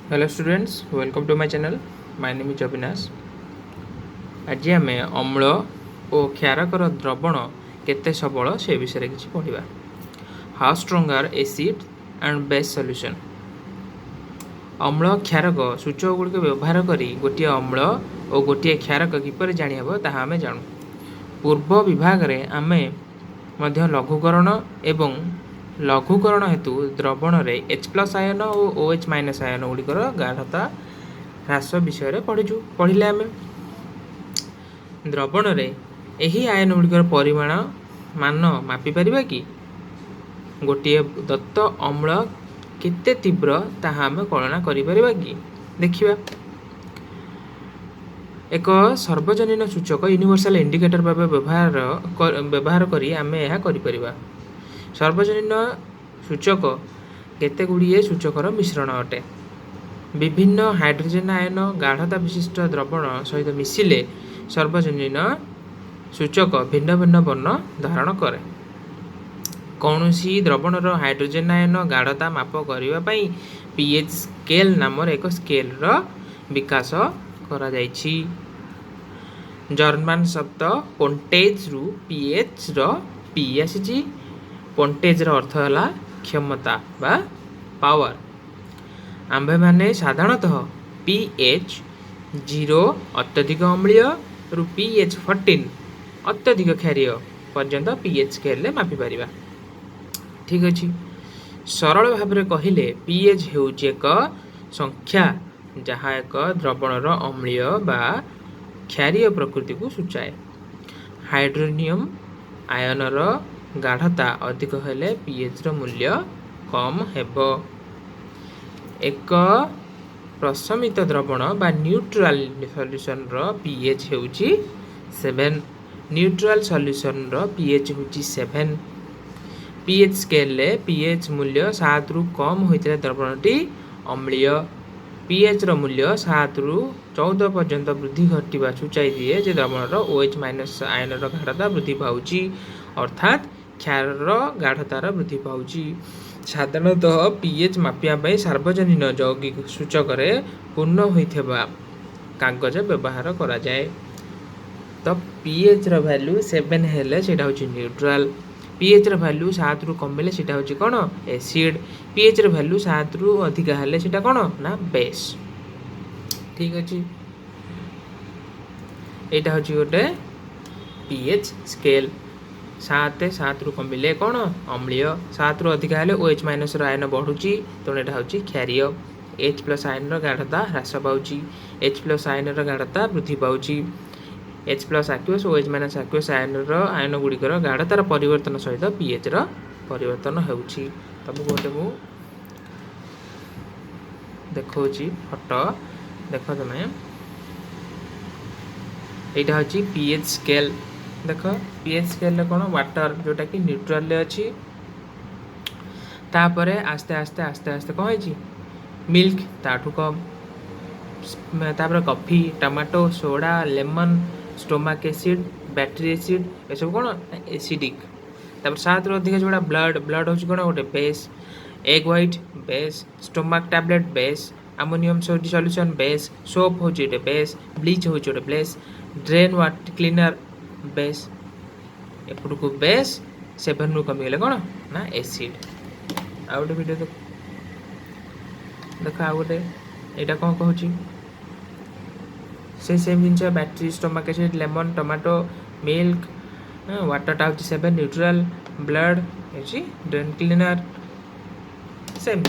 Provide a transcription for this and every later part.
Hello students, welcome to my channel. My name is Avinash. आज आम अम्ल और क्षारकर द्रवण केते सबल से विषय किसी पढ़ा. How strong are acid and base solution. अम्ल क्षारक सूचक गुड़िक व्यवहार करी गोटे अम्ल और गोटे क्षारक किपर जानीहब ताहा आमे जानू. पूर्व विभाग रे आमे मध्य लघुकरण एवं लघुकरण हेतु द्रवण रे H+ आयन और OH- आयन गुड़िकर गाढ़ता ह्रास विषय पढ़िले आमे. द्रवण रे एही आयन गुड़िकर परिमाण मान मापी परिबा कि गोटे दत्त अम्ल केते तीव्र ताहा आमे कल्पना करि परिबा कि देखिबा. एक सार्वजनीन सूचक यूनिवर्सल इंडिकेटर भाव व्यवहार करी आमे यह करि परिबा. सार्वजनीन सूचक केते गुड़िए सूचकर मिश्रण अटे. विभिन्न हाइड्रोजन आयन गाढ़ता विशिष्ट द्रवण सहित मिसिले सार्वजनीन सूचक भिन्न भिन्न वर्ण धारण करे. कौनसी द्रवणर हाइड्रोजन आयन गाढ़ता माप करिबा पई पीएच स्केल नामर एक स्केल रो विकास करा जायछि. जर्मन शब्द पोंटेज रु पीएच रो पी आसीछि. पोंटेज रो अर्थ होला क्षमता बा पावर. आंबे माने साधारणतः पीएच 0 अत्यधिक अम्लीय रु पीएच 14 अत्यधिक क्षारीय पर्यंत पीएच स्केल ले मापी परिबा. ठीक अछि. सरल भाव रे कहिले पीएच हेउछि एक संख्या जहाँ एक द्रवणर अम्लीय बा क्षारीय प्रकृति को सूचाए. हाइड्रोनियम आयनर गाढ़ता अधिक हेले पीएच रो मूल्य कम हेबो. एक प्रशमित द्रवण बा न्यूट्रल सॉल्यूशन रो पीएच हेउछि 7. न्यूट्रल सॉल्यूशन रो पीएच हेउछि 7. पीएच स्केल ले पीएच मूल्य 7 रु कम होइतले द्रवणटी अम्लीय. पीएच रो मूल्य 7 रु 14 पर्यंत वृद्धि घटिबा सूचाई दिए जे द्रवणर OH- आयनर गाढ़ता वृद्धि पाउछि अर्थात क्षारर गाढ़तार वृद्धि पाउछि. साधारणतः पीएच मापिया पई सार्वजनीन यौगिक सूचक रे पूर्ण होइथबा कागज व्यवहार करा जाए. तो पीएच रो वैल्यू 7 हेले सेटा होछि न्यूट्रल. पीएच रो वैल्यू 7 रु कमिले सेटा होछि कोन एसिड. पीएच रो वैल्यू 7 रु अधिक हेले सेटा कोन ना बेस. ठीक अछि. एटा होछि गोटे पीएच स्केल. 7 रु कमिले कोन अम्लीय. 7 रु अधिक हेले OH- रो आयन बढ़ुछि तो एटा होछि क्षारीय. H+ आयन रो गाढ़ता ह्रास पाउछि. H+ आयन रो गाढ़ता वृद्धि पाउछि. H+ aqueous OH- aqueous ion गुड़िकर गाढ़तार परिवर्तन सहित पीएच रो परिवर्तन हेउछि. तब गोटे मु देखौछि फोटो देखो तमे. एटा होछि पीएच स्केल. देखो पीएच स्केल कोन वाटर जोटा कि न्यूट्रल ले अछि. तापरे आस्ते आस्ते आस्ते आस्ते कोन होछि मिल्क ताठू कम. तापरे coffee tomato soda lemon stomach acid battery acid ए सब कोन एसिडिक. तापर 7 रु अधिक जोड़ा ब्लड होछि कोन गोटे base. Egg white base. Stomach tablet base. Ammonium solution base. Soap होछि गोटे बेस. ब्लीच होछि गोटे base. Drain water cleaner base. एपटू को बेस 7 रु कमी गेले कोन ना एसिड. आ गोटे वीडियो देखो आ गोटे एटा कोन कहूछि से सेम जिनस battery stomach acid lemon tomato milk water टा होछि 7 न्यूट्रल ब्लड होछि ड्रेन क्लीनर सेम.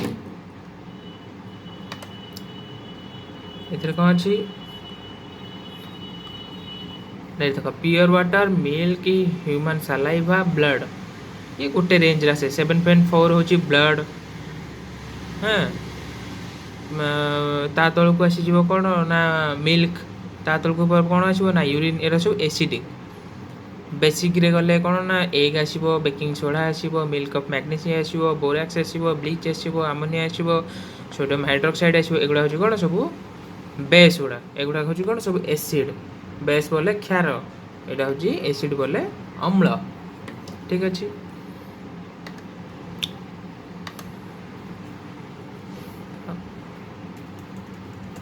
एथरे कोन अछि नहीं देखो pure water milk human saliva blood ये गोटे रेंज रासे 7.4 होची ब्लड. हाँ ता तलक आसीज कौन ना मिल्क. ता तलक कौन आसो ना यूरिन. एरा सब एसिडिक. बेसिक रे गले कौन ना एग आसो बेकिंग सोडा आसो मिल्क ऑफ मैग्नीशियम आसो बोराक्स आसो ब्लीच आसो अमोनिया आसो सोडियम हाइड्रोक्साइड आसो. एगुड़ा होची कौन सब बेस गुड़ा. एगुड़ा होची कौन सब एसिड. बेस बोले क्षार एटा होची एसिड बोले अम्ल. ठीक अछि.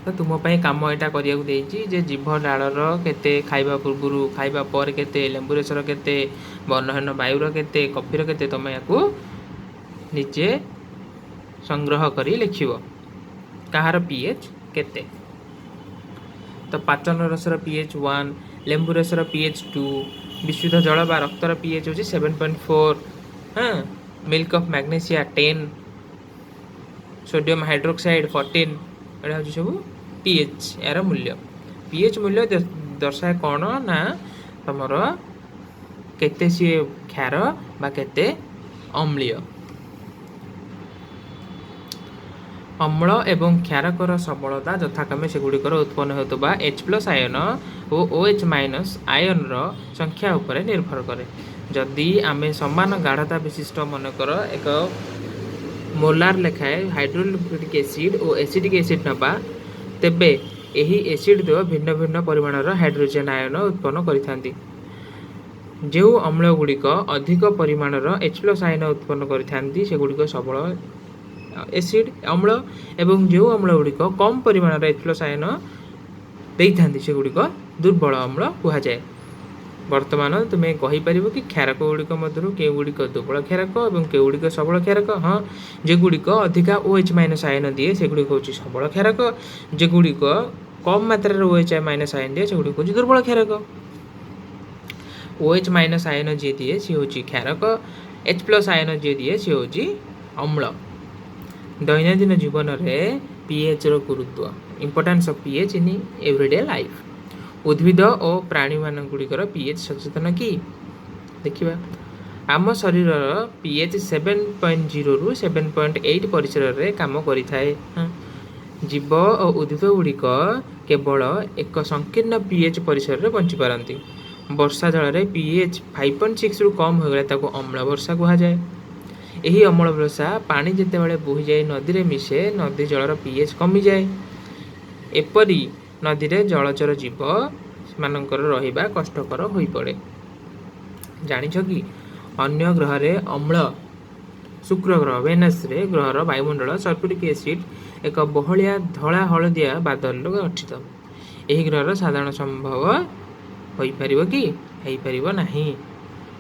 तो तुम कम यहाँ करिया जे जीभ डालर केते खाइबा पूर्व खाइबा पर केते लेंबु रसर केते वर्णहीन वायुर केते कफीर केते तुम या निजे संग्रह करी लिखिबो कहार पीएच केते। तो पाचन रसर पीएच 1, लेंबु रसर पीएच 2, विशुद्ध जल बा रक्तर पीएच होची 7.4, हाँ milk of magnesia 10, sodium hydroxide 14, एटा होची सब पीएच यार मूल्य। पीएच मूल्य दर्शाए कौन ना तुमर केते सी क्षार बा केते अम्लीय। अम्ल एवं क्षारकर सबलता यथाक्रमे सेगुड़िकर उत्पन्न होता H+ आयन और OH- आयन संख्या उपरे निर्भर करे। जदि आमे समान गाढ़ता विशिष्ट मनकर एक मोलार लेखाए हाइड्रोक्लोरिक एसिड और एसिडिक एसिड नबा तेबे एही एसिड द्वय भिन्न भिन्न परिमाणर हाइड्रोजन आयन उत्पन्न करिथांती। जो अम्ल गुड़िक अधिक परिमाणर H+ आयन उत्पन्न करिथांती सेगुड़िक सबल एसिड अम्ल एवं जो अम्ल गुड़िक कम परिमाणर H+ आयन देइथांती सेगुड़िक दुर्बल अम्ल कुहा जाए। वर्तमान तुम्हें कहीपर कि क्षारक गुड़िक मध्य के गुड़िक दुर्बल क्षारक और के गुड़िक सबल क्षारक। हाँ जे गुड़िक अधिका OH- आयन दिए सेगुड़िक हूँ सबल क्षारक, जे गुड़िक कम मात्रा OH- आयन दिए सेगुड़िक हूँ दुर्बल क्षारक। OH- आयन जी दिए सी हूँ क्षारक, H+ आयन जी दिए सी हूँ अम्ल। दैनंदिन जीवन में पीएच रो गुरुत्व importance of pH in everyday life. उद्भिद और प्राणी मान गुड़िकर पीएच सचेतन कि देखिए आम शरीर पीएच 7.0 रु 7.8 परिसर रे काम करिथाए। जीव और उद्भिद गुड़िक केवल एक संकीर्ण पीएच परिसर रे बंची पारंती। वर्षा जल रे पीएच 5.6 रु कम हो गले ताको अम्ल वर्षा कहा जाए। यही अम्ल वर्षा पानी जिते बड़े बोही जाए नदी रे मिसे नदी जलर पीएच कमी जाए। एपरी नदी रे जलचर जीव मानकर रहिबा कष्टकर होई पड़े। जानिछ कि अन्य ग्रह रे अम्ल शुक्र ग्रह वेनस रे ग्रहर वायुमंडल सल्फ्यूरिक एसिड एक बहलिया धला हलदिया बादल गठित। यही ग्रहर साधारण संभव होई परिबो कि हेई परिबो नाही।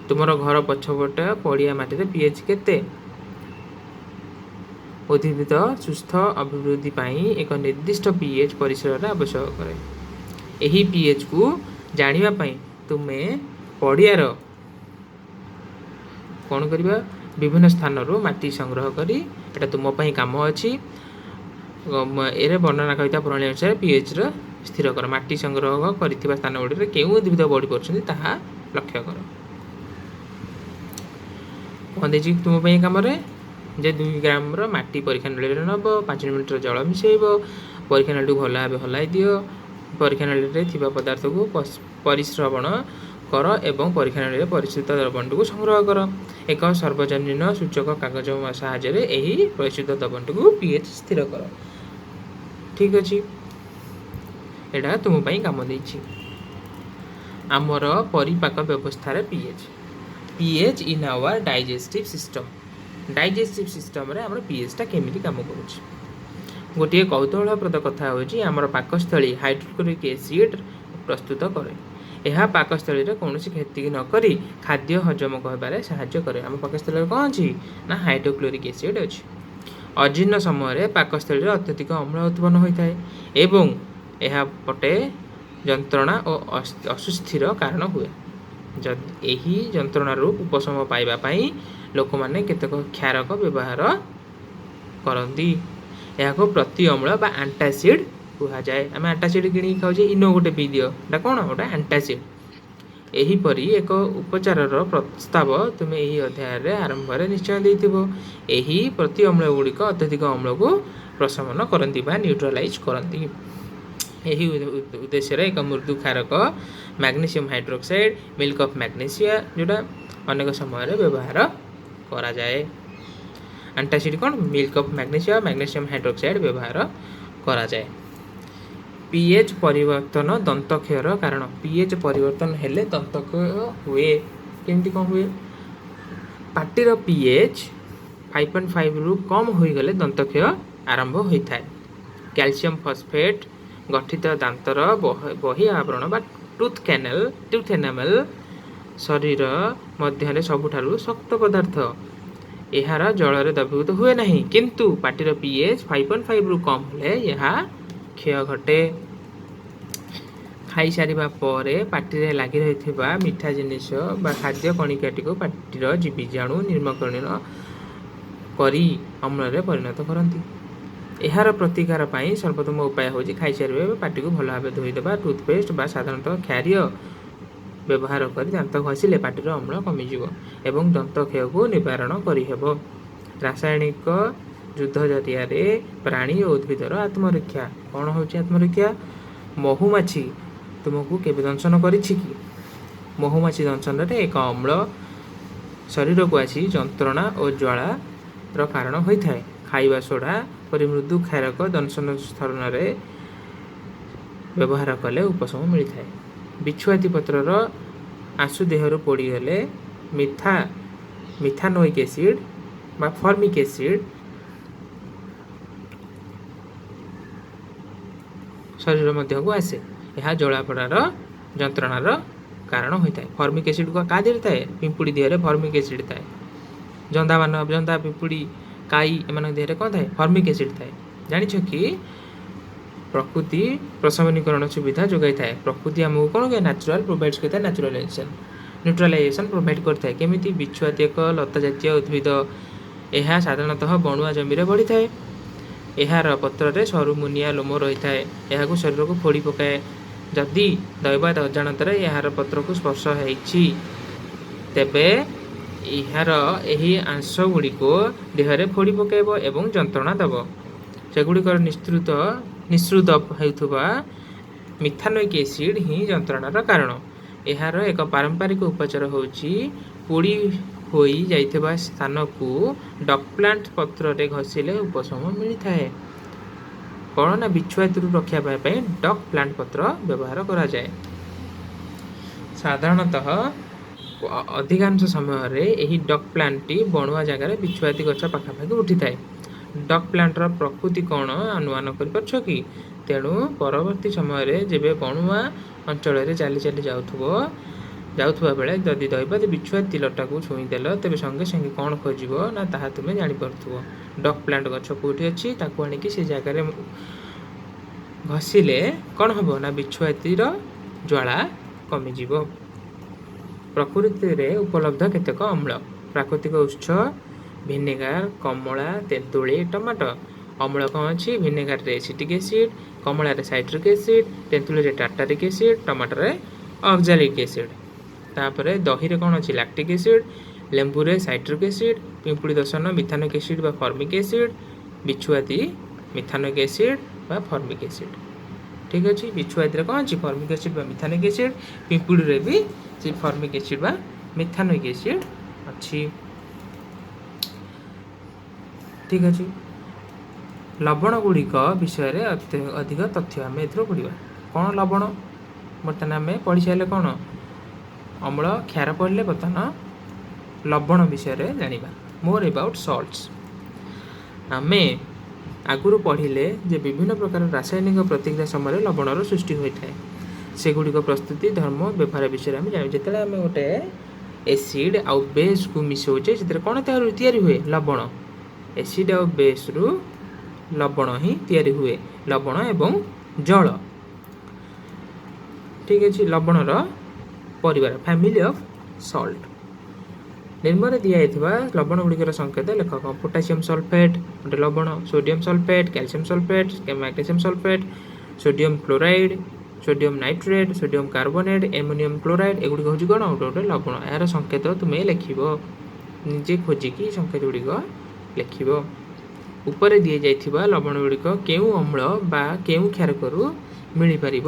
तुमर घर पछपट पड़िया माटी रे पीएच केते? उद्भिद सुस्थ अभिवृद्धि पाई एक निर्दिष्ट पीएच परिसर आवश्यक करे। यही पीएच को जानिबा पाई तुमे पड़ियार कौन करिबा विभिन्न स्थान रो माटी संग्रह करी एटा तुम पई काम अछि। एरे वर्णना कविता प्रणाली अनुसार पीएच रो स्थिर कर। माटी संग्रह करिथिबा स्थान गुडी रे केउ उद्भिद बढी परछन्ती ताहा लक्ष्य कर। कौन देछि तुम पई काम रे जे 2 ग्राम माटी परीक्षा नली नब 5 मिनिट जल मिसेब परीक्षा नली भल भाव हल्लाई दियो। परीक्षा नली थी पदार्थ को परिश्रवण कर एवं परीक्षा नली परिशुद्ध द्रवण को संग्रह कर। एक सार्वजनीन सूचक कागज साहाय्य यही परिशुद्ध द्रवण को पीएच स्थिर कर। ठीक अच्छे एटा तुम काम देछि। आमर परिपाक व्यवस्था pH pH in our digestive system. Digestive system रे हमर पीएचटा केमिति काम करूछि गोटे कौतूहलप्रद कथा होछि। हमर पाकस्थली हाइड्रोक्लोरिक एसिड प्रस्तुत करे। यह पाकस्थली रे कौनसी क्षति न करी खाद्य हजम कहबारे सहाय्य करे। हम पाकस्थली रे कोन अछि ना हाइड्रोक्लोरिक एसिड अछि। अजीर्ण समय रे पाकस्थली रे अत्यधिक अम्ल उत्पन्न होइथाय एवं यह पटे जंत्रणा और असुस्थिर कारण हुए। जदि एही जंत्रणा रू उपशम पाइबा पाई लोक माने केतक क्षारक व्यवहार करती। यहाँ प्रति अम्ल बा एंटासिड कहा जाए। आम एंटासिड किणी खाऊे इनो गोटे पी दियो एटा कौन गोटे एंटासिड। एहीपरी एक उपचार प्रस्ताव तुम्हें यही अध्याय रे आरंभ रे निश्चय देथिबो। एही प्रति अम्ल गुड़िक अत्यधिक अम्ल को प्रशमन करती बा न्यूट्रलाइज करती। यही उद्देश्य एक मृदु क्षारक magnesium hydroxide milk of magnesia जोटा अनेक समय व्यवहार करा जाए। एंटासिड कौन milk of magnesia magnesium hydroxide व्यवहार करा जाए। पीएच परिवर्तन दंतक्षयर कारण। पीएच परिवर्तन हेले दंतक्षय हुए। केमती कौन हुए? पाटीर पीएच 5.5 रु कम हो गले दंतक्षय आरंभ होता है। कैल्शियम फॉस्फेट ଗଠିତ ଦାନ୍ତର ବହି ଆବରଣ ବା ଟୁଥ୍ ଏନାମେଲ୍ ଶରୀର ମଧ୍ୟରେ ସବୁଠାରୁ ଶକ୍ତ ପଦାର୍ଥ। ଏହାର ଜଳରେ ଦ୍ରବୀଭୂତ ହୁଏ ନାହିଁ, କିନ୍ତୁ ପାଟିର pH 5.5ରୁ କମ୍ ହେଲେ ଏହା କ୍ଷୟ ଘଟେ। ଖାଇସାରିବା ପରେ ପାଟିରେ ଲାଗି ରହିଥିବା ମିଠା ଜିନିଷ ବା ଖାଦ୍ୟ କଣିକାଟିକୁ ପାଟିର ଜୀବାଣୁ ନିର୍ମୂଳକରଣ କରି ଅମ୍ଳରେ ପରିଣତ କରନ୍ତି। ଏହାର ପ୍ରତିକାର ପାଇଁ ସର୍ବୋତ୍ତମ ଉପାୟ ହେଉଛି ଖାଇସାରିବା ପାଟିକୁ ଭଲ ଭାବେ ଧୋଇଦେବା। ଟୁଥପେଷ୍ଟ ବା ସାଧାରଣତଃ କ୍ଷାରୀୟ ବ୍ୟବହାର କରି ଦାନ୍ତ ଘଷିଲେ ପାଟିର ଅମ୍ଳ କମିଯିବ ଏବଂ ଦନ୍ତ କ୍ଷୟକୁ ନିବାରଣ କରିହେବ। ରାସାୟନିକ ଯୁଦ୍ଧ ଜରିଆରେ ପ୍ରାଣୀ ଓ ଉଦ୍ଭିଦର ଆତ୍ମରକ୍ଷା। କ'ଣ ହେଉଛି ଆତ୍ମରକ୍ଷା? ମହୁମାଛି ତୁମକୁ କେବେ ଦଂଶନ କରିଛି କି? ମହୁମାଛି ଦଂଶନରେ ଏକ ଅମ୍ଳ ଶରୀରକୁ ଆସି ଯନ୍ତ୍ରଣା ଓ ଜ୍ୱାଳାର କାରଣ ହୋଇଥାଏ। ଖାଇବା ସୋଡ଼ା ପରି ମୃଦୁ କ୍ଷାରକ ଦଂଶନ ସ୍ଥାନରେ ବ୍ୟବହାର କଲେ ଉପଶମ ମିଳିଥାଏ। ବିଛୁଆତି ପତ୍ରର ଆଂଶୁ ଦେହରୁ ପୋଡ଼ିଗଲେ ମିଥାନୋଇକ୍ ଏସିଡ୍ ବା ଫର୍ମିକ୍ ଏସିଡ୍ ଶରୀର ମଧ୍ୟକୁ ଆସେ। ଏହା ଜଳାପୋଡ଼ାର ଯନ୍ତ୍ରଣାର କାରଣ ହୋଇଥାଏ। ଫର୍ମିକ୍ ଏସିଡ୍ କାହା ଦେହରେ ଥାଏ? ପିମ୍ପୁଡ଼ି ଦେହରେ ଫର୍ମିକ୍ ଏସିଡ୍ ଥାଏ। ଜନ୍ଦା, ପିମ୍ପୁଡ଼ି, କାଇ ଏମାନଙ୍କ ଦେହରେ କ'ଣ ଥାଏ? ଫର୍ମିକ୍ ଏସିଡ୍ ଥାଏ। ଜାଣିଛ କି ପ୍ରକୃତି ପ୍ରଶମନୀକରଣ ସୁବିଧା ଯୋଗାଇଥାଏ। ପ୍ରକୃତି ଆମକୁ କ'ଣ କରେ? ନ୍ୟାଚୁରାଲ୍ ପ୍ରୋଭାଇଡ୍ସ କରିଥାଏ। ନ୍ୟୁଟ୍ରାଲାଇଜେସନ୍ ପ୍ରୋଭାଇଡ୍ କରିଥାଏ। କେମିତି? ବିଛୁଆତି ଏକ ଲତା ଜାତୀୟ ଉଦ୍ଭିଦ। ଏହା ସାଧାରଣତଃ ବଣୁଆ ଜମିରେ ବଢ଼ିଥାଏ। ଏହାର ପତ୍ରରେ ସରୁ ମୁନିଆ ଲୋମ ରହିଥାଏ। ଏହାକୁ ଶରୀରକୁ ଫୋଡ଼ି ପକାଏ। ଯଦି ଦୈବାତ୍ ଅଜାଣତରେ ଏହାର ପତ୍ରକୁ ସ୍ପର୍ଶ ହେଇଛି, ତେବେ ଏହାର ଏହି ଅଂଶଗୁଡ଼ିକୁ ଦେହରେ ଫୋଡ଼ି ପକାଇବ ଏବଂ ଯନ୍ତ୍ରଣା ଦେବ। ସେଗୁଡ଼ିକର ନିଃସୃତ ହେଉଥିବା ମିଥାନୋଇକ୍ ଏସିଡ୍ ହିଁ ଯନ୍ତ୍ରଣାର କାରଣ। ଏହାର ଏକ ପାରମ୍ପରିକ ଉପଚାର ହେଉଛି ପୋଡ଼ି ହୋଇ ଯାଇଥିବା ସ୍ଥାନକୁ ଡକ୍ ପ୍ଲାଣ୍ଟ ପତ୍ରରେ ଘଷିଲେ ଉପଶମ ମିଳିଥାଏ। କ'ଣ ନା ବିଛୁଆତିରୁ ରକ୍ଷା ପାଇବା ପାଇଁ ଡକ୍ ପ୍ଲାଣ୍ଟ ପତ୍ର ବ୍ୟବହାର କରାଯାଏ। ସାଧାରଣତଃ ଅଧିକାଂଶ ସମୟରେ ଏହି ଡକ୍ ପ୍ଲାଣ୍ଟଟି ବଣୁଆ ଜାଗାରେ ବିଛୁଆତି ଗଛ ପାଖାପାଖି ଉଠିଥାଏ। ଡକ୍ ପ୍ଲାଣ୍ଟର ପ୍ରକୃତି କ'ଣ ଅନୁମାନ କରିପାରୁଛ କି? ତେଣୁ ପରବର୍ତ୍ତୀ ସମୟରେ ଯେବେ ବଣୁଆ ଅଞ୍ଚଳରେ ଚାଲି ଯାଉଥିବା ବେଳେ ଯଦି ଦୈବାତ୍ ବିଛୁଆତି ଲଟାକୁ ଛୁଇଁଦେଲ, ତେବେ ସଙ୍ଗେ ସଙ୍ଗେ କ'ଣ ଖୋଜିବ ନା ତାହା ତୁମେ ଜାଣିପାରୁଥିବ। ଡକ୍ ପ୍ଲାଣ୍ଟ ଗଛ କେଉଁଠି ଅଛି, ତାକୁ ଆଣିକି ସେ ଜାଗାରେ ଘଷିଲେ କ'ଣ ହେବ ନା ବିଛୁଆତିର ଜ୍ୱାଳା କମିଯିବ। ପ୍ରକୃତିରେ ଉପଲବ୍ଧ କେତେକ ଅମ୍ଳ। ପ୍ରାକୃତିକ ଉତ୍ସ: ଭିନେଗାର, କମଳା, ତେନ୍ତୁଳି, ଟମାଟୋ। ଅମ୍ଳ କ'ଣ ଅଛି? ଭିନେଗାରରେ ଏସିଟିକ୍ ଏସିଡ୍, କମଳାରେ ସାଇଟ୍ରିକ୍ ଏସିଡ୍, ତେନ୍ତୁଳିରେ ଟାର୍ଟାରିକ୍ ଏସିଡ୍, ଟମାଟୋରେ ଅକ୍ଜାଲିକ୍ ଏସିଡ୍। ତାପରେ ଦହିରେ କ'ଣ ଅଛି? ଲାକ୍ଟିକ୍ ଏସିଡ୍, ଲେମ୍ବୁରେ ସାଇଟ୍ରିକ୍ ଏସିଡ୍, ପିମ୍ପୁଡ଼ି ଦଂଶନ ମିଥାନୋଇକ୍ ଏସିଡ୍ ବା ଫର୍ମିକ୍ ଏସିଡ୍, ବିଛୁଆତି ମିଥାନୋଇକ୍ ଏସିଡ୍ ବା ଫର୍ମିକ୍ ଏସିଡ୍। ଠିକ୍ ଅଛି। ବିଛୁଆତିରେ କ'ଣ ଅଛି? ଫର୍ମିକ୍ ଏସିଡ୍ ବା ମିଥାନୋଇକ୍ ଏସିଡ୍। ପିମ୍ପୁଡ଼ିରେ ବି ସେ ଫର୍ମିକ୍ ଏସିଡ୍ ବା ମିଥାନୋଇକ୍ ଏସିଡ୍ ଅଛି। ଠିକ୍ ଅଛି। ଲବଣ ଗୁଡ଼ିକ ବିଷୟରେ ଅଧିକ ତଥ୍ୟ ଆମେ ଏଥିରୁ ପଢ଼ିବା। କ'ଣ ଲବଣ? ବର୍ତ୍ତମାନ ଆମେ ପଢ଼ିସାରିଲେ କ'ଣ? ଅମ୍ଳ, କ୍ଷାର ପଢ଼ିଲେ ବର୍ତ୍ତମାନ ଲବଣ ବିଷୟରେ ଜାଣିବା। ମୋର୍ ଏବାଉଟ୍ ସଲ୍ଟସ୍। ଆମେ ଆଗରୁ ପଢ଼ିଲେ ଯେ ବିଭିନ୍ନ ପ୍ରକାର ରାସାୟନିକ ପ୍ରତିକ୍ରିୟା ସମୟରେ ଲବଣର ସୃଷ୍ଟି ହୋଇଥାଏ। ସେଗୁଡ଼ିକ ପ୍ରସ୍ତୁତି, ଧର୍ମ, ବ୍ୟବହାର ବିଷୟରେ ଆମେ ଜାଣିବୁ। ଯେତେବେଳେ ଆମେ ଗୋଟେ ଏସିଡ୍ ଆଉ ବେସ୍କୁ ମିଶାଉଛେ, ସେଥିରେ କ'ଣ ତିଆରି ହୁଏ? ଲବଣ। ଏସିଡ୍ ଆଉ ବେସ୍ରୁ ଲବଣ ହିଁ ତିଆରି ହୁଏ। ଲବଣ ଏବଂ ଜଳ। ଠିକ୍ ଅଛି। ଲବଣର ପରିବାର, ଫ୍ୟାମିଲି ଅଫ୍ ସଲ୍ଟ। ନିମ୍ନରେ ଦିଆଯାଇଥିବା ଲବଣ ଗୁଡ଼ିକର ସଂକେତ ଲେଖ। ପୋଟାସିୟମ୍ ସଲଫେଟ୍ ଗୋଟେ ଲବଣ, sodium sulphate, calcium sulphate, magnesium sulphate, sodium chloride, sodium nitrate, sodium carbonate, ammonium chloride, ଏଗୁଡ଼ିକ ହେଉଛି କ'ଣ? ଗୋଟେ ଲବଣ। ଏହାର ସଂକେତ ତୁମେ ଲେଖିବ। ନିଜେ ଖୋଜିକି ସଂକେତ ଗୁଡ଼ିକ ଲେଖିବ। ଉପରେ ଦିଆଯାଇଥିବା ଲବଣ ଗୁଡ଼ିକ କେଉଁ ଅମ୍ଳ ବା କେଉଁ କ୍ଷାରକରୁ ମିଳିପାରିବ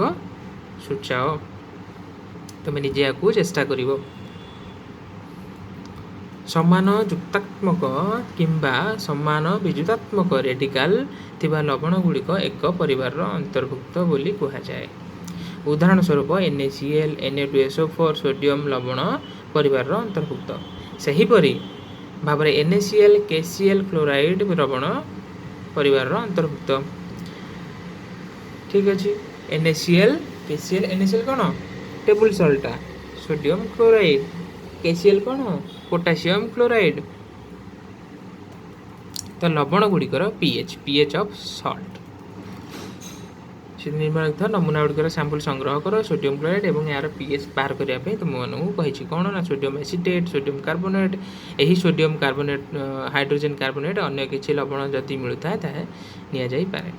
ସୂଚାଅ। ତୁମେ ନିଜେ ଏହାକୁ ଚେଷ୍ଟା କରିବ। ସମାନ ଯୁକ୍ତାତ୍ମକ କିମ୍ବା ସମାନ ବିଯୁକ୍ତାତ୍ମକ ରେଡିକାଲ ଥିବା ଲବଣ ଗୁଡ଼ିକ ଏକ ପରିବାରର ଅନ୍ତର୍ଭୁକ୍ତ ବୋଲି କୁହାଯାଏ। ଉଦାହରଣ ସ୍ୱରୂପ NaCl, Na2SO4 ସୋଡ଼ିୟମ୍ ଲବଣ ପରିବାରର ଅନ୍ତର୍ଭୁକ୍ତ। ସେହିପରି ଭାବରେ NaCl, KCl କ୍ଲୋରାଇଡ୍ ଲବଣ ପରିବାରର ଅନ୍ତର୍ଭୁକ୍ତ। ठीक अच्छे NaCl KCl NaCl कौन टेबुल सल्टा सोडियम क्लोराइड KCl कौन पोटासियम क्लोराइड तो लवण गुड़िकर पीएच ऑफ सॉल्ट निर्माणित नमूना गुड़िकर सैंपल संग्रह कर सोडियम क्लोराइड और यार पीएच बाहर करने तुमको कही कौन ना सोडियम एसीटेट सोडियम कार्बोनेट यही सोडियम कार्बोनेट हाइड्रोजन कार्बोनेट अन्य किसी लवण जदि मिलता है निपारे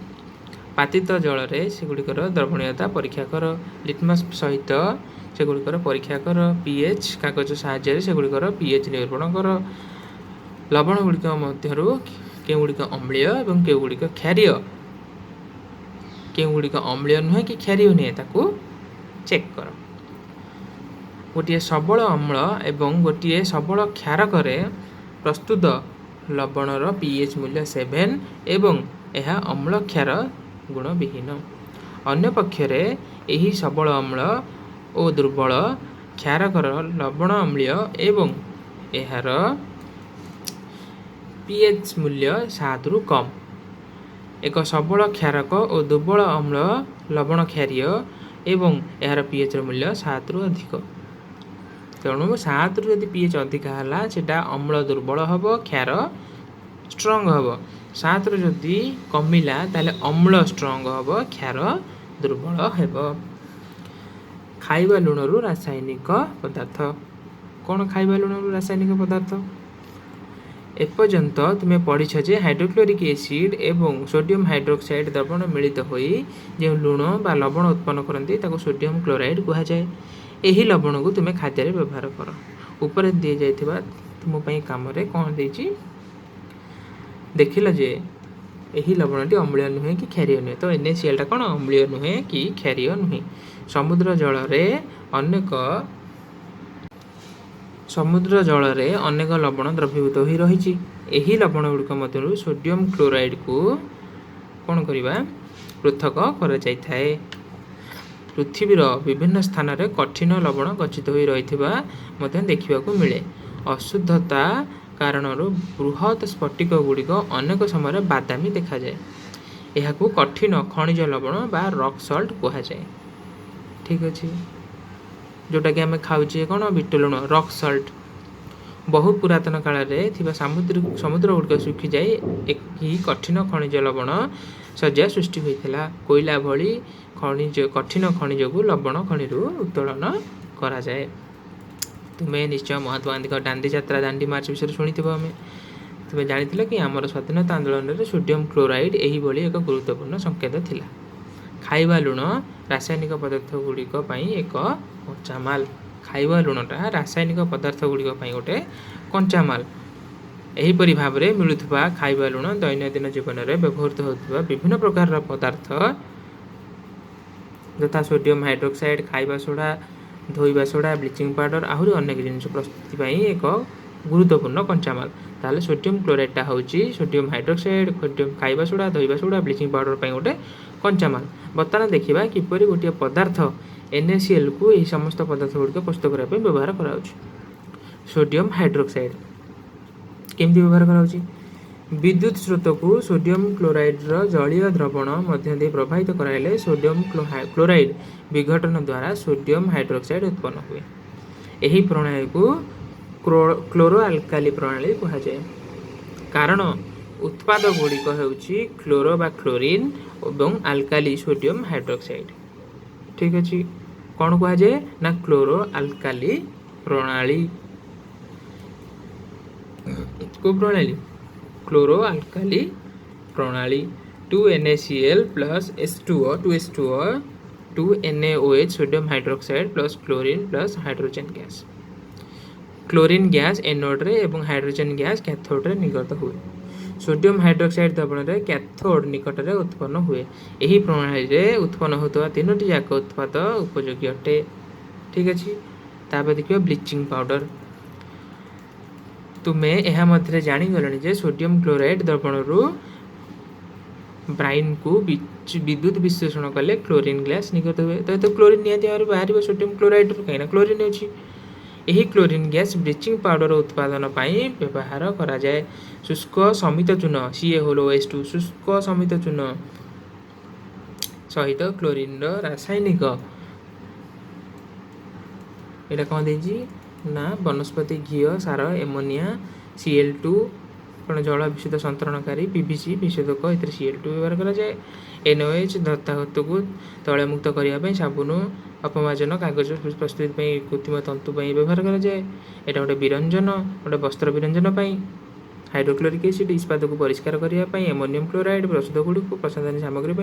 पातित जल सेगुड़िकर द्रवणीयता परीक्षा कर लिटमस सहित सेगुड़िकर परीक्षा कर पीएच कागज साहाय्य सेगुड़िकर पीएच निरूपण कर लवण गुड़िक मध्य केगुड़िक अम्लीय और केगुड़िक क्षारीय केगुड़िक अम्लीय नुहे कि क्षारीय नुहे ताकू चेक कर गोटे सबल अम्ल एवं गोटे सबल क्षारक प्रस्तुत लवणर पीएच मूल्य 7 एवं यह अम्ल क्षार गुण विहीन अन्य पक्षरे यही सबल अम्ल और दुर्बल क्षारकर लवण अम्लीय एवं यार पीएच मूल्य 7 रु कम एक सबल क्षारक और दुर्बल अम्ल लवण क्षारीय एवं यार पीएच मूल्य 7 रु अधिक तेणु 7 रु यदि पीएच अधिक है अम्ल दुर्बल हम क्षार स्ट्रंग हम 7 रु जदि कमिला ताले अम्ल स्ट्रंग हम क्षार दुर्बल हेब खाइबा लुण रु रासायनिक पदार्थ कौन खाइबा लुण रु रासायनिक पदार्थ एपर्यंत तुम्हें पढ़ीछ जे हाइड्रोक्लोरिक एसिड एवं सोडियम हाइड्रोक्साइड द्रवण मिलित होई जो लुण बा लवण उत्पन्न करती सोडियम क्लोराइड कह जाए यही लवण को तुम्हें खाद्य व्यवहार कर ऊपर दी जाइथिबा तुम काम कौन देछि देखिल जे यही लवणटी अम्लीय नुहे कि क्षारीय नुहे तो NaCl कौन अम्लीय नुहे कि क्षारीय नुहे समुद्र जल अनेक लवण द्रवीभूत हो रही यही लवण गुड़िक मध्य सोडियम क्लोराइड को कौन करवा पृथक कर जाए पृथ्वीर विभिन्न स्थान में कठिन लवण गच्छित हो रही देखा मिले अशुद्धता कारण बृहत स्फटिक गुड़िक अनेक समय बादामी देखा जाए यह कठिन खनिज लवण बा रॉक सॉल्ट कह जाए ठीक अच्छे जोटा कि आम खाऊे कौन बीट लुण रॉक सॉल्ट बहु पुरातन काल में समुद्र गुड़िक सुखी जाए एक कठिन खनिज लवण सज्जा सृष्टि होता कोयला भली खनिज कठिन खनिज को लवण खनि उत्तोलन करा जाए तुम्हें निश्चय महात्मा गांधी दांडी यात्रा दांडी मार्च विषय शुणी आम तुम्हें जानी कि आम स्वाधीनता आंदोलन में सोडियम क्लोराइड यही एक गुरुत्वपूर्ण संकेत थिला खाइबा लुण रासायनिक पदार्थ गुड़िक एक कच्चामाल खाइबा लुणटा रासायनिक पदार्थ गुड़िक गोटे कच्चामाल एहीपरि भाव में मिलुवा खाइबा लुण दैनंदिन जीवन में व्यवहृत होता विभिन्न प्रकार पदार्थ यथा सोडियम हाइड्रोक्साइड खाइबा सोडा धोइबा सोडा ब्लीचिंग पाउडर आहरी अनेक जिन प्रस्तुति एक गुरुत्वपूर्ण कच्चामाल ताले सोडियम क्लोराइडटा हूँ सोडियम हाइड्रोक्साइड सोडियम खाइबा सोडा धोइबा सोडा ब्लीचिंग पाउडर गोटे कच्चामाल बर्तमान देखा किपरि गोटे पदार्थ NaCl को यही समस्त पदार्थ गुड़िक प्रस्तुत करने व्यवहार कर सोडियम हाइड्रोक्साइड केमती व्यवहार कर विद्युत स्रोत को सोडियम क्लोराइड जलीय द्रवण मध्य दे प्रवाहित कराइले सोडियम क्लोराइड विघटन द्वारा सोडियम हाइड्रोक्साइड उत्पन्न हुए यही प्रणाली को क्लोरो अल्काली प्रणाली कह जाए कारण उत्पाद गुड़िक होउछि क्लोरो बा क्लोरीन और अल्काली सोडियम हाइड्रोक्साइड ठीक अच्छे कौन कह जाए ना क्लोरो अल्काली प्रणाली को प्रणाली क्लोरो अल्काली प्रणाली 2NaCl plus H2O 2H2O 2NaOH sodium hydroxide plus chlorine plus hydrogen gas chlorine gas anode रे एवं हाइड्रोजन गैस कैथोड रे निर्गत हुए सोडियम हाइड्रोक्साइड द्रवण रे कैथोड निकट में उत्पन्न हुए यही प्रणाली रे उत्पन्न होता तीनोटी जाक उत्पाद उपयोगी अटे ठीक अच्छे तापर देखिए ब्लीचिंग पाउडर तुम्हें यह मध्य जानीगल जे सोडियम क्लोराइड द्रवण ब्राइन को विद्युत विश्लेषण कले क्लोरीन गैस निर्गत हुए तो क्लोरीन निहत बाहर सोडियम क्लोराइड कहीं क्लोरीन अच्छी यही क्लोरीन गैस ब्लीचिंग पाउडर उत्पादन पाई व्यवहार करा जाए शुष्क समित चून CaOH2 शुष्क समित चून सहित क्लोरीन रासायनिक एटा कौन देजी ना वनस्पति घी सार एमोनिया Cl2 कौन जल विशुद्ध संतरणकारी पीवीसी विशोधक ए Cl2 व्यवहार करा जाए NOH धातु को तले मुक्त करने साबुन अपमार्जन कागज प्रस्तुति कृत्रिम तंतु व्यवहार करा जाए एटा गोटे विरंजन गोटे वस्त्र विरंजन हाइड्रोक्लोरिक एसिड इस्पात को परिष्कार करने एमोनियम क्लोराइड औषध गुड़िक प्रसाधन सामग्री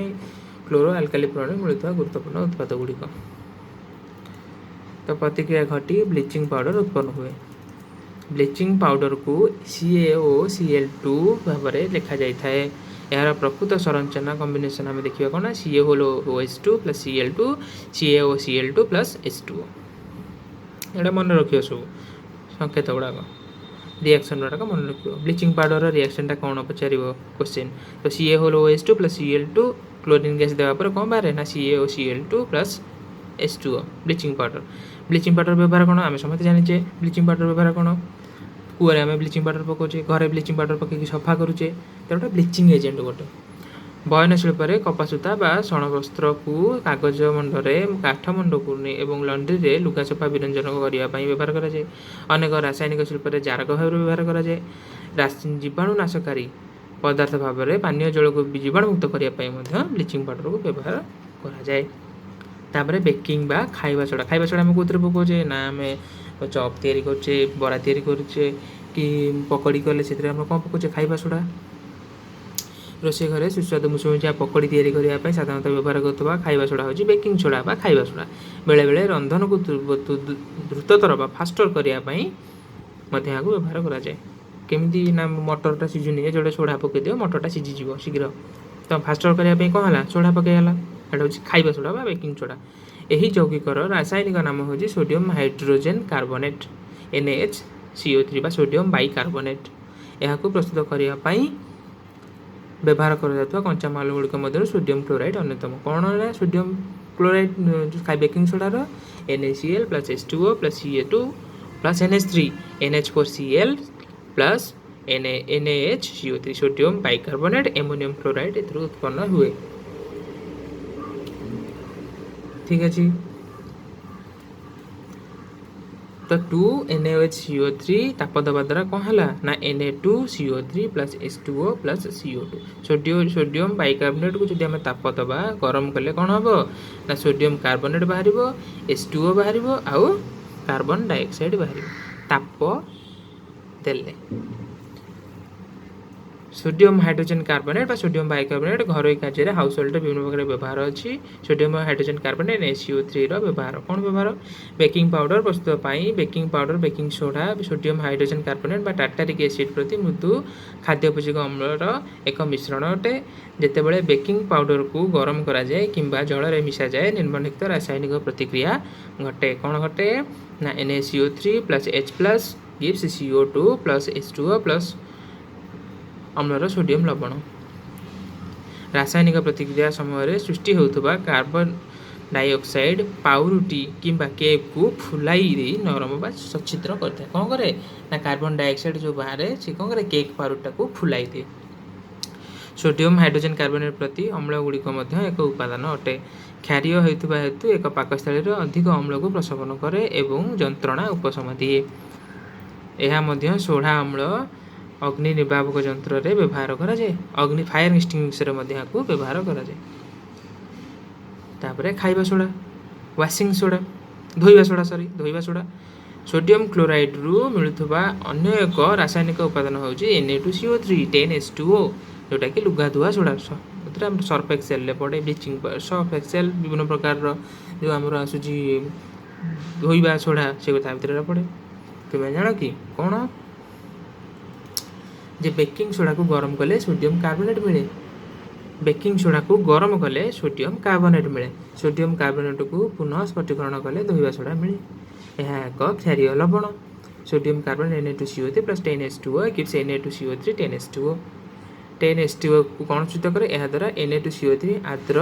क्लोरो आल्काली प्रणाली मिलता गुरुत्वपूर्ण उत्पाद गुड़िक तो प्रतिक्रिया घटी ब्लीचिंग पाउडर उत्पन्न हुए ब्लीचिंग पाउडर को CaOCl2 भाव में लिखा जाए यार प्रकृत संरचना कॉम्बिनेशन आम देखा कौन CaOH2 + Cl2 CaOCl2 + H2O यहाँ मन रखिए सब संकेत गुड़ाक रिएक्शन गुड़ाक मन रखिए ब्लीचिंग पाउडर रिएक्शन कौन पचार क्वेश्चन तो CaOH2 + Cl2 क्लोरीन गैस देवापर कौन बाहर ना CaOCl2 + H2O ब्लीचिंग पाउडर व्यवहार कौन आम समस्त जाने ब्लीचिंग पाउडर व्यवहार कौन कूअरे आम ब्लीचिंग पाउडर पकाचे घरे ब्लीचिंग पाउडर पकईकि सफा करुचे तो गोटे ब्लीचिंग एजेंट गोटे बयन शिल्प में कपासूता बा शण वस्त्र को कागज मंडे काठ मंड को एवं लंड्री रे लुगा सफा विरंजन करने व्यवहार कराए अनेक रासायनिक शिल्प में जारक भाव व्यवहार कराए जीवाणुनाशकारी पदार्थ भाव में पानीय जल को जीवाणुमुक्त करने ब्लीचिंग पाउडर को व्यवहार कराए तापर बेकिंग बा खाइबा सोडा आम कौन पकाचे ना आम चप तैयारी करचे बरा तैयारी करचे कि पकड़ी कले से कौन पकाचे खाइबा सोडा रोषे घरे सुस्वादु मुसुमुचिया पकड़ी तैयारी करने साधारणतः व्यवहार करता खाइबा सोडा हूँ बेकिंग सोडा बा खाइबा सोडा बेले बेले रंधन को द्रुततर बा फास्टर करने व्यवहार कराए केमी ना मटरटा सीझुनी जो सोडा पकईद मटरटा सीझीज शीघ्र तो फास्टर करने कौन है सोडा पकईगला एटा हूँ खाइबा सोडा बा बेकिंग सोडा यही यौगिकर रासायनिक नाम हूँ सोडियम हाइड्रोजेन कार्बोनेट NaHCO3 बा सोडियम बाइकार्बोनेट यहाँ प्रस्तुत करने व्यवहार कर कंचामाल गुड़िक मध्य सोडियम क्लोराइड अन्यतम कौन है sodium chloride baking SODAR NaCl + H2O + Ca2 + NH3 NH4Cl + NaHCO3 sodium bicarbonate ammonium chloride उत्पन्न हुए ठीक अच्छे तो 2NaOH CO3 ताप दबा द्वारा कौन है ना Na2CO3 + H2O + CO2 sodium bicarbonate को जब आम ताप दबा गरम कले कौन हम ना सोडियम कार्बोनेट बाहर H2O बाहर आउ कार्बन डाइऑक्साइड बाहर ताप देले सोडियम हाइड्रोजेन कार्बोनेट बा सोडियम बाइकार्बोनेट घरोई कार्य हाउस होल्ड विभिन्न प्रकार व्यवहार अच्छी सोडियम हाइड्रोजेन कार्बोनेट NaCO3 व्यवहार कौन व्यवहार बेकिंग पाउडर प्रस्तुत baking powder baking soda sodium hydrogen carbonate tartaric acid प्रति मृदु खाद्य उपयोगी अम्लर एक मिश्रण अटे जितेबाला बेकिंग पाउडर को गरम कराए कि जल में मिसा जाए निम्नलिखित रासायनिक प्रतिक्रिया घटे कौन घटे ना NaCO3 + H+ gives CO2 + H2O अम्लर sodium लवण रासायनिक प्रतिक्रिया समय सृष्टि होता कार्बन डाइऑक्साइड पाउरुटी किंबा केक को फुलाई नरम बा सचित्र करता कौन करे ना कार्बन डाइऑक्साइड जो बाहर से कौन करे केक पाउरुटा को फुलाई दिए सोडियम हाइड्रोजेन कार्बोनेट प्रति अम्ल गुड़िक एक उपादान अटे क्षारीय होता हेतु एक पाकस्थली अधिक अम्ल को प्रशमन करे एवं जंत्रणा उपशम दिए यह सोढ़ा अम्ल अग्नि निर्वापक यंत्र रे व्यवहार कराए अग्नि फायर एक्सटिंग्विशर व्यवहार कराए तापर खाइबा सोडा वाशिंग सोडा धोइबा सोडा सोडियम क्लोराइड रु मिलुवा अन्य एक रासायनिक उपादान हूँ Na2CO3 10H2O जोटा कि लुगा धुआ सोडा सर्फ एक्सेल पड़े ब्लीचिंग सर्फ एक्सेल विभिन्न प्रकार जो आमर आसूसी धोइबा सोडा से भितर पड़े तुम्हें जान कि कौन जे बेकिंग सोडा को गरम कले सोडियम कार्बोनेट मिले बेकिंग सोडा को गरम कले सोडियम कार्बोनेट मिले सोडियम कार्बोनेट को पुनः स्फटिकरण कले धोइबा सोडा मिले यह एक क्षारीय लवण sodium carbonate Na2CO3 + 10H2O gives Na2CO3 10H2O 10H2O को कौन सूचित करे यह द्वारा Na2CO3 आर्द्र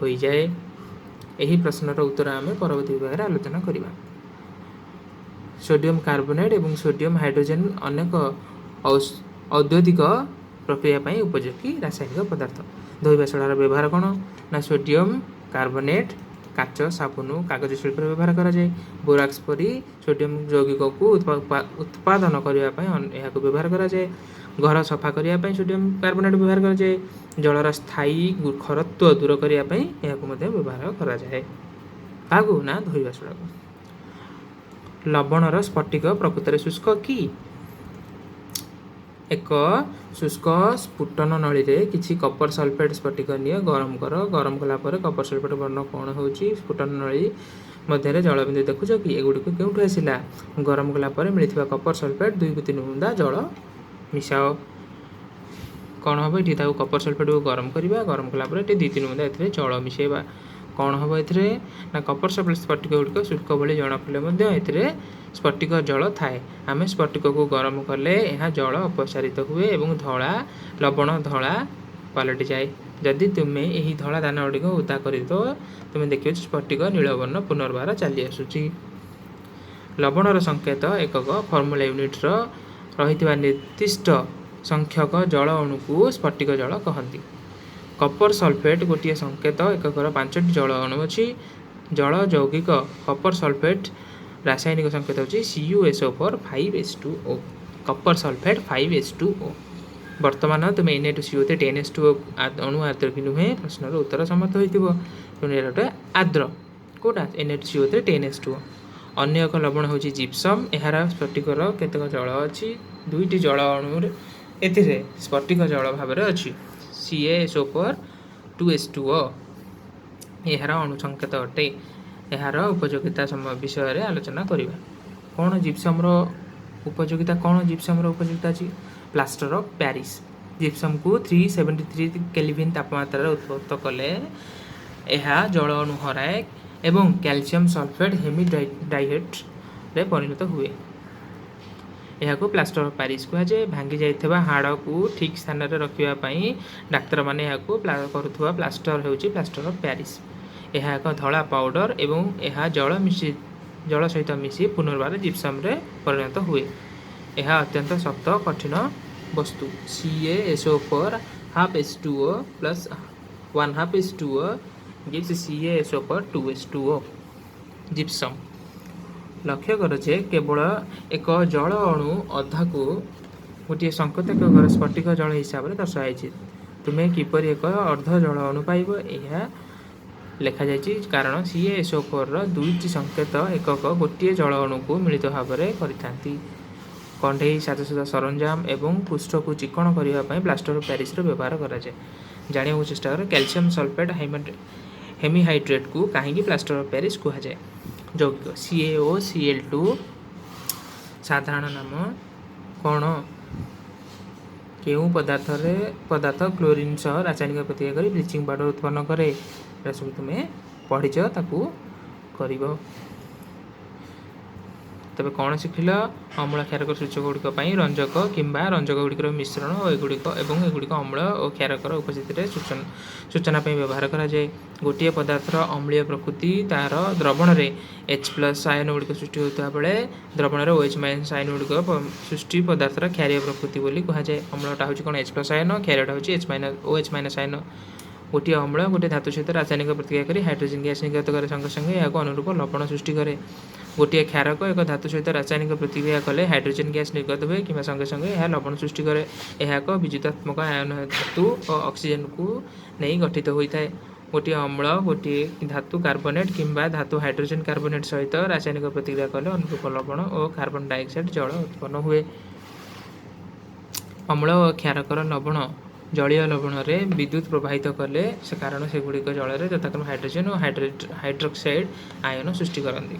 हो जाए यही प्रश्नर उत्तर आम परवर्ती विभाग में आलोचना करवा सोडियम कार्बोनेट और सोडियम हाइड्रोजेन अनेक औद्योगिक प्रक्रिया उपयोगी रासायनिक पदार्थ ଧୋଇବା ସୋଡ଼ାର ବ୍ୟବହାର କ'ଣ ନା ସୋଡ଼ିୟମ୍ କାର୍ବୋନେଟ୍ କାଚ ସାବୁନ କାଗଜ ଶିଳ୍ପରେ ବ୍ୟବହାର କରାଯାଏ। ବୋରାକ୍ସ ପରି ସୋଡ଼ିୟମ୍ ଯୌଗିକକୁ ଉତ୍ପାଦନ କରିବା ପାଇଁ ଏହାକୁ ବ୍ୟବହାର କରାଯାଏ। ଘର ସଫା କରିବା ପାଇଁ ସୋଡ଼ିୟମ୍ କାର୍ବୋନେଟ୍ ବ୍ୟବହାର କରାଯାଏ। ଜଳର ସ୍ଥାୟୀ ଖରତ୍ୱ ଦୂର କରିବା ପାଇଁ ଏହାକୁ ମଧ୍ୟ ବ୍ୟବହାର କରାଯାଏ। କାହାକୁ ନା ଧୋଇବା ସୋଡ଼ାକୁ। ଲବଣର ସ୍ଫଟିକ ପ୍ରକୃତରେ ଶୁଷ୍କ କି? ଏକ ଶୁଷ୍କ ସ୍ଫୁଟନ ନଳୀରେ କିଛି କପର ସଲଫେଟ୍ ସ୍ଫଟିକ ନିଅ, ଗରମ କର। ଗରମ କଲା ପରେ କପର ସଲଫେଟ୍ ବର୍ଣ୍ଣ କ'ଣ ହେଉଛି? ସ୍ଫୁଟନ ନଳୀ ମଧ୍ୟରେ ଜଳବିନ୍ଦୁ ଦେଖୁଛ କି? ଏଗୁଡ଼ିକୁ କେଉଁଠୁ ଆସିଲା? ଗରମ କଲା ପରେ ମିଳିଥିବା କପର ସଲଫେଟ୍ 2-3 ବୁନ୍ଦା ଜଳ ମିଶାଅ। କ'ଣ ହେବ ଏଠି? ତାକୁ କପର ସଲଫେଟ୍କୁ ଗରମ କରିବା। ଗରମ କଲା ପରେ ଏଠି 2-3 ବୁନ୍ଦା ଏଥିରେ ଜଳ ମିଶାଇବା। କ'ଣ ହେବ ଏଥିରେ? ନା କପର ସଲଫେଟ୍ ସ୍ଫଟିକ ଗୁଡ଼ିକ ଶୁଷ୍କ ଭଳି ଜଣାପଡ଼ିଲେ ମଧ୍ୟ ଏଥିରେ ସ୍ଫଟିକ ଜଳ ଥାଏ। ଆମେ ସ୍ଫଟିକକୁ ଗରମ କଲେ ଏହା ଜଳ ଅପସାରିତ ହୁଏ ଏବଂ ଲବଣ ଧଳା ପାଲଟିଯାଏ। ଯଦି ତୁମେ ଏହି ଧଳା ଦାନା ଗୁଡ଼ିକ ଓଦା କରିଦେବ, ତୁମେ ଦେଖିବ ସ୍ଫଟିକ ନୀଳବର୍ଣ୍ଣ ପୁନର୍ବାର ଚାଲି ଆସୁଛି। ଲବଣର ସଂକେତ ଏକକ ଫର୍ମୁଲା ୟୁନିଟ୍ର ରହିଥିବା ନିର୍ଦ୍ଦିଷ୍ଟ ସଂଖ୍ୟକ ଜଳ ଅଣୁକୁ ସ୍ଫଟିକ ଜଳ କହନ୍ତି। କପର ସଲଫେଟ୍ ଗୋଟିଏ ସଂକେତ ଏକକର 5ଟି ଜଳ ଅଣୁ ଅଛି। ଜଳ ଯୌଗିକ କପର ସଲଫେଟ୍ ରାସାୟନିକ ସଂକେତ ହେଉଛି CuSO4 5H2O। କପର ସଲଫେଟ୍ 5H2O। ବର୍ତ୍ତମାନ ତୁମେ Na2CO3 10H2O ଅଣୁ ଆର୍ଦ୍ର କି ନୁହେଁ? ପ୍ରଶ୍ନର ଉତ୍ତର ସମର୍ଥ ହୋଇଥିବ। ତେଣୁ ଏହାର ଗୋଟେ ଆର୍ଦ୍ର କେଉଁଟା? Na2CO3 10H2O। ଅନ୍ୟ ଏକ ଲବଣ ହେଉଛି ଜିପ୍ସମ୍। ଏହାର ସ୍ଫଟିକର କେତେକ ଜଳ ଅଛି? 2ଟି ଜଳ ଅଣୁରେ ଏଥିରେ ସ୍ଫଟିକ ଜଳ ଭାବରେ ଅଛି CaSO4 2H2O। ଏହାର ଅଣୁ ସଂକେତ ଅଟେ। ଏହାର ଉପଯୋଗିତା ବିଷୟରେ ଆଲୋଚନା କରିବା। କ'ଣ ଜିପ୍ସମ୍ର ଉପଯୋଗିତା? କ'ଣ ଜିପ୍ସମ୍ର ଉପଯୋଗିତା ଅଛି? Plaster of Paris. ଜିପ୍ସମ୍କୁ 373 କେଲଭିନ୍ ତାପମାତ୍ରାରେ ଉତ୍ପନ୍ନ କଲେ ଏହା ଜଳ ଅଣୁ ହରାଏ ଏବଂ କ୍ୟାଲସିୟମ୍ ସଲଫେଟ୍ ହେମିଡାଇହେଟ୍ରେ ପରିଣତ ହୁଏ। ଏହାକୁ ପ୍ଲାଷ୍ଟର ଅଫ୍ ପ୍ୟାରିସ୍ କୁହାଯାଏ। ଭାଙ୍ଗି ଯାଇଥିବା ହାଡ଼କୁ ଠିକ୍ ସ୍ଥାନରେ ରଖିବା ପାଇଁ ଡାକ୍ତରମାନେ ଏହାକୁ କରୁଥିବା ପ୍ଲାଷ୍ଟର ହେଉଛି ପ୍ଲାଷ୍ଟର ଅଫ୍ ପ୍ୟାରିସ୍। ଏହା ଏକ ଧଳା ପାଉଡ଼ର ଏବଂ ଏହା ଜଳ ସହିତ ମିଶି ପୁନର୍ବାର ଜିପ୍ସମ୍ରେ ପରିଣତ ହୁଏ। ଏହା ଅତ୍ୟନ୍ତ ଶକ୍ତ କଠିନ ବସ୍ତୁ। CaSO4 half H2O plus 1/2 H2O gives CaSO4 2H2O। Gypsum. ଲକ୍ଷ୍ୟ କର ଯେ କେବଳ ଏକ ଜଳ ଅଣୁ ଅଧାକୁ ଗୋଟିଏ ସଂକେତ ଏକକର ସ୍ଫଟିକ ଜଳ ହିସାବରେ ଦର୍ଶାଯାଇଛି। ତୁମେ କିପରି ଏକ ଅର୍ଦ୍ଧ ଜଳ ଅଣୁ ପାଇବ? ଏହା ଲେଖାଯାଇଛି କାରଣ CaSO4ର 2ଟି ସଂକେତ ଏକକ ଗୋଟିଏ ଜଳ ଅଣୁକୁ ମିଳିତ ଭାବରେ କରିଥାନ୍ତି। କଣ୍ଢେଇ, ସାଜସଜ୍ଜା ସରଞ୍ଜାମ ଏବଂ ପୃଷ୍ଠକୁ ଚିକ୍କଣ କରିବା ପାଇଁ ପ୍ଲାଷ୍ଟର ଅଫ୍ ପ୍ୟାରିସ୍ର ବ୍ୟବହାର କରାଯାଏ। ଜାଣିବାକୁ ଚେଷ୍ଟା କର କ୍ୟାଲସିୟମ୍ ସଲଫେଟ୍ ହେମିହାଇଡ୍ରେଟ୍କୁ କାହିଁକି ପ୍ଲାଷ୍ଟର ଅଫ୍ ପ୍ୟାରିସ୍ କୁହାଯାଏ? ଯୌଗିକ CaOCl2 ସାଧାରଣ ନାମ କ'ଣ? କେଉଁ ପଦାର୍ଥ କ୍ଲୋରିନ୍ ସହ ରାସାୟନିକ ପ୍ରତିକ୍ରିୟା କରି ବ୍ଲିଚିଂ ପାଉଡ଼ର ଉତ୍ପନ୍ନ କରେ? ଏଟା ସବୁ ତୁମେ ପଢ଼ିଛ, ତାକୁ କରିବ। ତେବେ କ'ଣ ଶିଖିଲ? ଅମ୍ଳ କ୍ଷାରକର ସୂଚକଗୁଡ଼ିକ ପାଇଁ ରଞ୍ଜକ କିମ୍ବା ରଞ୍ଜକଗୁଡ଼ିକର ମିଶ୍ରଣ ଏବଂ ଏଗୁଡ଼ିକ ଅମ୍ଳ ଓ କ୍ଷାରକର ଉପସ୍ଥିତିରେ ସୂଚନା ପାଇଁ ବ୍ୟବହାର କରାଯାଏ। ଗୋଟିଏ ପଦାର୍ଥର ଅମ୍ଳୀୟ ପ୍ରକୃତି ତାହାର ଦ୍ରବଣରେ H+ ଆୟନଗୁଡ଼ିକ ସୃଷ୍ଟି ହେଉଥିବା ବେଳେ ଦ୍ରବଣରେ OH- ଆୟନଗୁଡ଼ିକ ସୃଷ୍ଟି ପଦାର୍ଥର କ୍ଷାରୀୟ ପ୍ରକୃତି ବୋଲି କୁହାଯାଏ। ଅମ୍ଳଟା ହେଉଛି କ'ଣ? H+ ଆୟନ, କ୍ଷାରୀୟଟା ହେଉଛି OH- ଆୟନ। ଗୋଟିଏ ଅମ୍ଳ ଗୋଟିଏ ଧାତୁ ସହିତ ରାସାୟନିକ ପ୍ରତିକ୍ରିୟା କରି ହାଇଡ୍ରୋଜେନ୍ ଗ୍ୟାସ୍ ନିର୍ଗତ କରେ, ସଙ୍ଗେ ସଙ୍ଗେ ଏହାକୁ ଅନୁରୂପ ଲବଣ ସୃଷ୍ଟି କରେ। ଗୋଟିଏ କ୍ଷାରକ ଏକ ଧାତୁ ସହିତ ରାସାୟନିକ ପ୍ରତିକ୍ରିୟା କଲେ ହାଇଡ୍ରୋଜେନ୍ ଗ୍ୟାସ୍ ନିର୍ଗତ ହୁଏ କିମ୍ବା ସଙ୍ଗେ ସଙ୍ଗେ ଏହା ଲବଣ ସୃଷ୍ଟି କରେ। ଏହା ଏକ ବିଦ୍ୟୁତାତ୍ମକ ଆୟନ ଧାତୁ ଓ ଅକ୍ସିଜେନ୍କୁ ନେଇ ଗଠିତ ହୋଇଥାଏ। ଗୋଟିଏ ଅମ୍ଳ ଗୋଟିଏ ଧାତୁ କାର୍ବୋନେଟ୍ କିମ୍ବା ଧାତୁ ହାଇଡ୍ରୋଜେନ୍ କାର୍ବୋନେଟ୍ ସହିତ ରାସାୟନିକ ପ୍ରତିକ୍ରିୟା କଲେ ଅନୁରୂପ ଲବଣ ଓ କାର୍ବନ ଡାଇଅକ୍ସାଇଡ୍ ଜଳ ଉତ୍ପନ୍ନ ହୁଏ। ଅମ୍ଳ ଓ କ୍ଷାରକର ଲବଣ ଜଳୀୟ ଲବଣରେ ବିଦ୍ୟୁତ୍ ପ୍ରବାହିତ କଲେ କାରଣ ସେଗୁଡ଼ିକ ଜଳରେ ଯଥାକ୍ରମେ ହାଇଡ୍ରୋଜେନ୍ ଓ ହାଇଡ୍ରୋକ୍ସାଇଡ୍ ଆୟନ ସୃଷ୍ଟି କରନ୍ତି।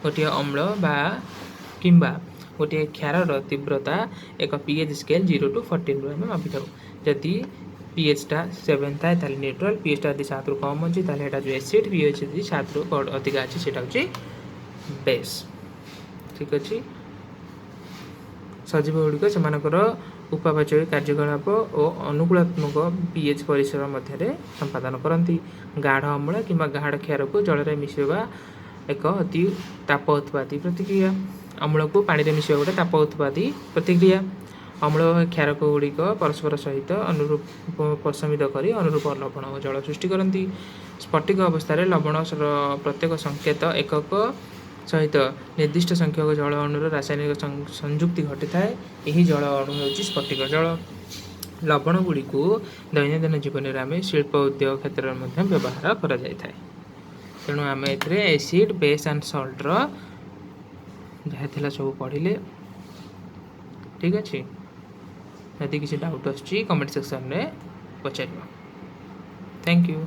ଗୋଟିଏ ଅମ୍ଳ କିମ୍ବା ଗୋଟିଏ କ୍ଷାରର ତୀବ୍ରତା ଏକ pH ସ୍କେଲ୍ 0 to 14ରୁ ଆମେ ମାପିଥାଉ। ଯଦି pHଟା 7 ଥାଏ ତାହେଲେ ନ୍ୟୁଟ୍ରାଲ୍, pHଟା ଯଦି 7ରୁ କମ୍ ଅଛି ତାହେଲେ ଏଇଟା ଯେଉଁ ଏସିଡ୍, pH ଯଦି 7ରୁ ଅଧିକା ଅଛି ସେଇଟା ହେଉଛି ବେସ୍। ଠିକ୍ ଅଛି। ସଜୀବଗୁଡ଼ିକ ସେମାନଙ୍କର ଉପାପଚୟୀ କାର୍ଯ୍ୟକଳାପ ଓ ଅନୁକୂଳାତ୍ମକ pH ପରିସର ମଧ୍ୟରେ ସମ୍ପାଦନ କରନ୍ତି। ଗାଢ଼ ଅମ୍ଳ କିମ୍ବା ଗାଢ଼ କ୍ଷାରକୁ ଜଳରେ ମିଶାଇବା ଏକ ଅତି ତାପ ଉତ୍ପାଦୀ ପ୍ରତିକ୍ରିୟା। ଅମ୍ଳକୁ ପାଣିରେ ମିଶାଇବା ଗୋଟେ ତାପ ଉତ୍ପାଦୀ ପ୍ରତିକ୍ରିୟା। अम्ल क्षारक गुड़िक परस्पर सहित अनुरूप प्रशमित कर अनुरूप लवण और जल सृष्टि करती। स्फटिक अवस्था लवण प्रत्येक संकेत एकक सहित निर्दिष्ट संख्यक जल अणुर रासायनिक संयुक्ति घटी थाए। यही जल अणु हूँ स्फटिक जल। लवण गुड़ी को दैनंदिन जीवन में आम शिल्प उद्योग क्षेत्र में व्यवहार कर तेणु आम एसिड बेस एंड सल्टर जहाँ सब पढ़ले ठीक अच्छे। यदि किसी डाउट आसमेंट सेक्शन में पचार। Thank you.